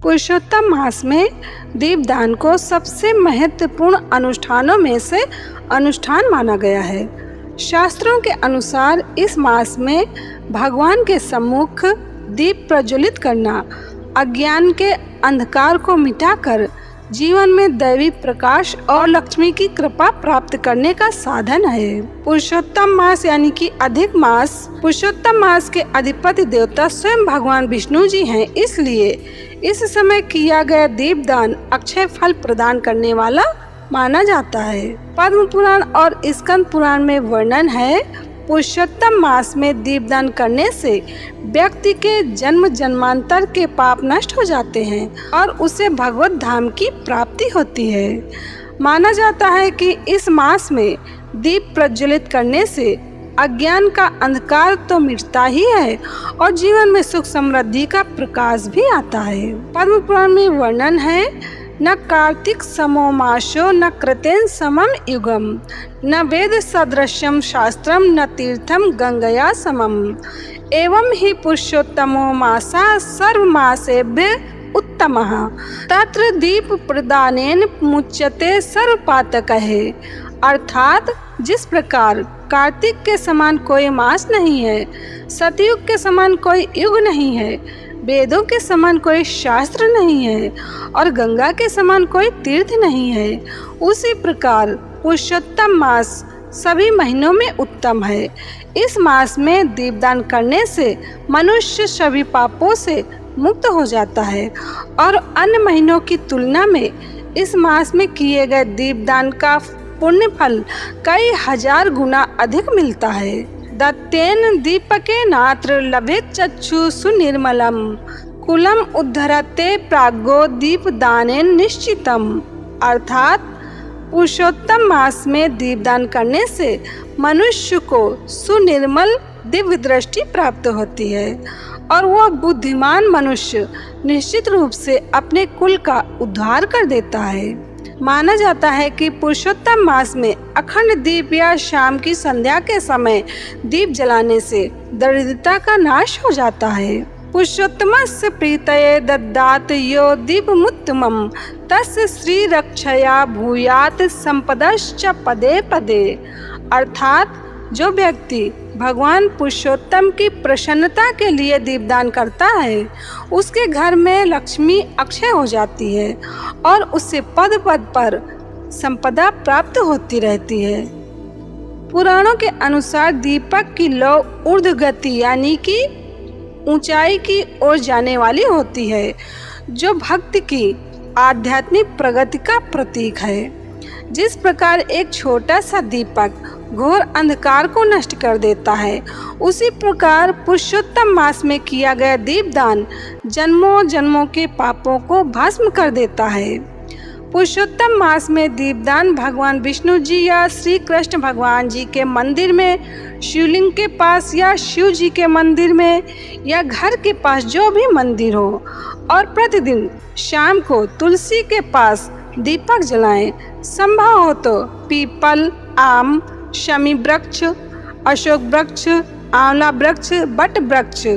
पुरुषोत्तम मास में दीपदान को सबसे महत्वपूर्ण अनुष्ठानों में से अनुष्ठान माना गया है। शास्त्रों के अनुसार इस मास में भगवान के सम्मुख दीप प्रज्वलित करना अज्ञान के अंधकार को मिटाकर जीवन में दैवी प्रकाश और लक्ष्मी की कृपा प्राप्त करने का साधन है। पुरुषोत्तम मास यानी कि अधिक मास, पुरुषोत्तम मास के अधिपति देवता स्वयं भगवान विष्णु जी हैं, इसलिए इस समय किया गया दीपदान अक्षय फल प्रदान करने वाला माना जाता है। पद्म पुराण और स्कंद पुराण में वर्णन है, पुरुषोत्तम मास में दीपदान करने से व्यक्ति के जन्म जन्मांतर के पाप नष्ट हो जाते हैं और उसे भगवत धाम की प्राप्ति होती है। माना जाता है कि इस मास में दीप प्रज्वलित करने से अज्ञान का अंधकार तो मिटता ही है और जीवन में सुख समृद्धि का प्रकाश भी आता है। पद्म पुराण में वर्णन है, न कार्तिक समो मासो न कृतेन समम युगम न वेद सदृश्यम शास्त्रम न तीर्थम गंगया समम एवं ही पुरुषोत्तमो मासा सर्वमासेभ्य उत्तमः तत्र दीप प्रदानेन मुच्यते सर्वपातकः। अर्थात जिस प्रकार कार्तिक के समान कोई मास नहीं है, सतयुग के समान कोई युग नहीं है, वेदों के समान कोई शास्त्र नहीं है और गंगा के समान कोई तीर्थ नहीं है, उसी प्रकार पुरुषोत्तम मास सभी महीनों में उत्तम है। इस मास में दीपदान करने से मनुष्य सभी पापों से मुक्त हो जाता है और अन्य महीनों की तुलना में इस मास में किए गए दीपदान का पुण्य फल कई हजार गुना अधिक मिलता है। दत्तेन दीपके नात्र लभेत चक्षु सुनिर्मलम कुलम उद्धरते प्राज्ञो दीपदानेन निश्चितम। अर्थात पुरुषोत्तम मास में दीपदान करने से मनुष्य को सुनिर्मल दिव्य दृष्टि प्राप्त होती है और वह बुद्धिमान मनुष्य निश्चित रूप से अपने कुल का उद्धार कर देता है। माना जाता है कि पुरुषोत्तम मास में अखंड दीप या शाम की संध्या के समय दीप जलाने से दरिद्रता का नाश हो जाता है। पुरुषोत्तमस्य प्रीतये दद्दात यो दीपमुत्तमं तस्य श्री रक्षया भूयात संपदश्च पदे पदे। अर्थात जो व्यक्ति भगवान पुरुषोत्तम की प्रसन्नता के लिए दीपदान करता है, उसके घर में लक्ष्मी अक्षय हो जाती है और उससे पद पद पर संपदा प्राप्त होती रहती है। पुराणों के अनुसार दीपक की लौ ऊर्ध्व गति यानी कि ऊंचाई की ओर जाने वाली होती है, जो भक्ति की आध्यात्मिक प्रगति का प्रतीक है। जिस प्रकार एक छोटा सा दीपक घोर अंधकार को नष्ट कर देता है, उसी प्रकार पुरुषोत्तम मास में किया गया दीपदान जन्मों जन्मों के पापों को भस्म कर देता है। पुरुषोत्तम मास में दीपदान भगवान विष्णु जी या श्री कृष्ण भगवान जी के मंदिर में, शिवलिंग के पास या शिव जी के मंदिर में या घर के पास जो भी मंदिर हो, और प्रतिदिन शाम को तुलसी के पास दीपक जलाएं। संभव हो तो पीपल, आम, शमी वृक्ष, अशोक वृक्ष, आंवला वृक्ष, बट वृक्ष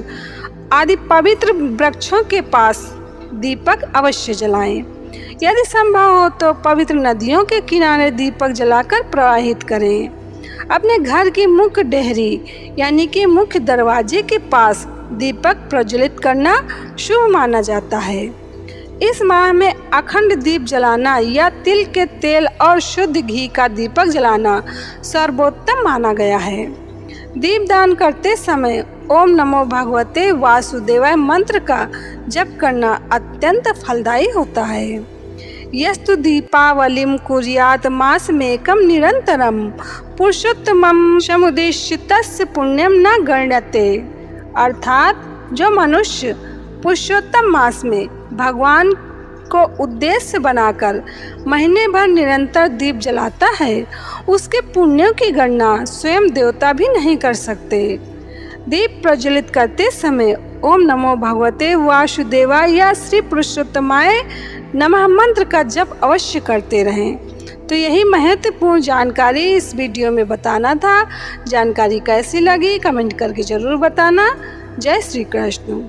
आदि पवित्र वृक्षों के पास दीपक अवश्य जलाएं। यदि संभव हो तो पवित्र नदियों के किनारे दीपक जलाकर प्रवाहित करें। अपने घर की मुख्य डेहरी यानी कि मुख्य दरवाजे के पास दीपक प्रज्वलित करना शुभ माना जाता है। इस माह में अखंड दीप जलाना या तिल के तेल और शुद्ध घी का दीपक जलाना सर्वोत्तम माना गया है। दीपदान करते समय ओम नमो भगवते वासुदेवाय मंत्र का जप करना अत्यंत फलदायी होता है। यस्तु दीपावलिम कुर्यात मासमेकं निरंतरम पुरुषोत्तमं समुद्दिश्य पुण्यम न गण्यते। अर्थात जो मनुष्य पुरुषोत्तम मास में भगवान को उद्देश्य बनाकर महीने भर निरंतर दीप जलाता है, उसके पुण्यों की गणना स्वयं देवता भी नहीं कर सकते। दीप प्रज्वलित करते समय ओम नमो भगवते वासुदेवाय या श्री पुरुषोत्तमाय नमः मंत्र का जप अवश्य करते रहें। तो यही महत्वपूर्ण जानकारी इस वीडियो में बताना था। जानकारी कैसी लगी कमेंट करके ज़रूर बताना। जय श्री कृष्ण।